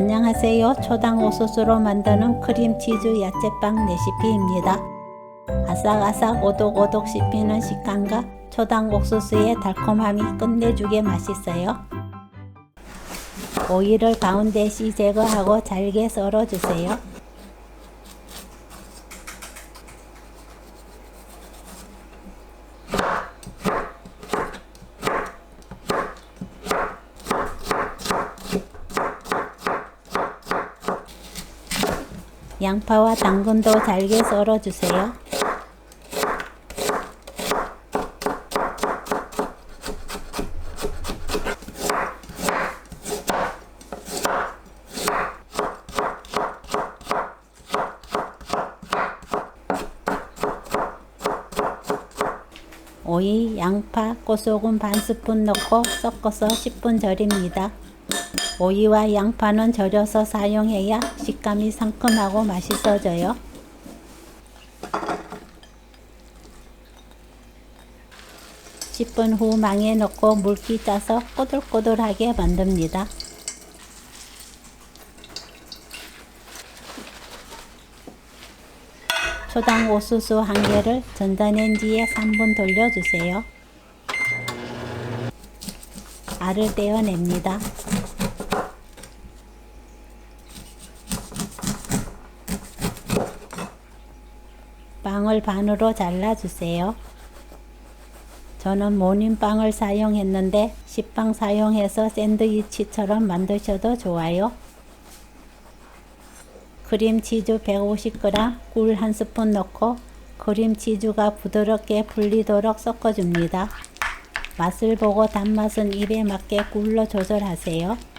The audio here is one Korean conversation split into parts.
안녕하세요. 초당 옥수수로 만드는 크림치즈 야채빵 레시피입니다. 아삭아삭 오독오독 씹히는 식감과 초당 옥수수의 달콤함이 끝내주게 맛있어요. 오이를 가운데 씨 제거하고 잘게 썰어주세요. 양파와 당근도 잘게 썰어주세요. 오이, 양파, 꽃소금 반 스푼 넣고 섞어서 10분 절입니다. 오이와 양파는 절여서 사용해야 식감이 상큼하고 맛있어져요. (10분) 후 망에 넣고 물기 짜서 꼬들꼬들하게 만듭니다. 초당 옥수수 1개를 전자레인지에 3분 돌려주세요. 알을 떼어냅니다. 빵을 반으로 잘라주세요. 저는 모닝빵을 사용했는데 식빵 사용해서 샌드위치처럼 만드셔도 좋아요. 크림치즈 150g, 꿀 1스푼 넣고 크림치즈가 부드럽게 풀리도록 섞어줍니다. 맛을 보고 단맛은 입에 맞게 꿀로 조절하세요.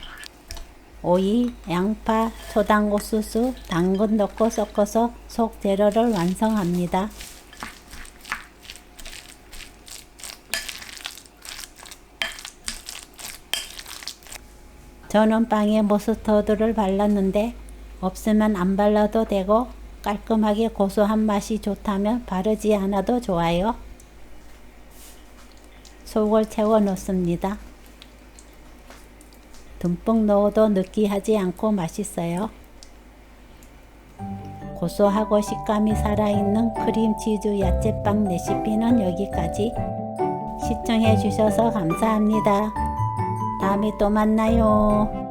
오이, 양파, 초당 옥수수, 당근 넣고 섞어서 속 재료를 완성합니다. 저는 빵에 머스터드를 발랐는데 없으면 안 발라도 되고 깔끔하게 고소한 맛이 좋다면 바르지 않아도 좋아요. 속을 채워 넣습니다. 듬뿍 넣어도 느끼하지 않고 맛있어요. 고소하고 식감이 살아있는 크림치즈 야채빵 레시피는 여기까지. 시청해 주셔서 감사합니다. 다음에 또 만나요.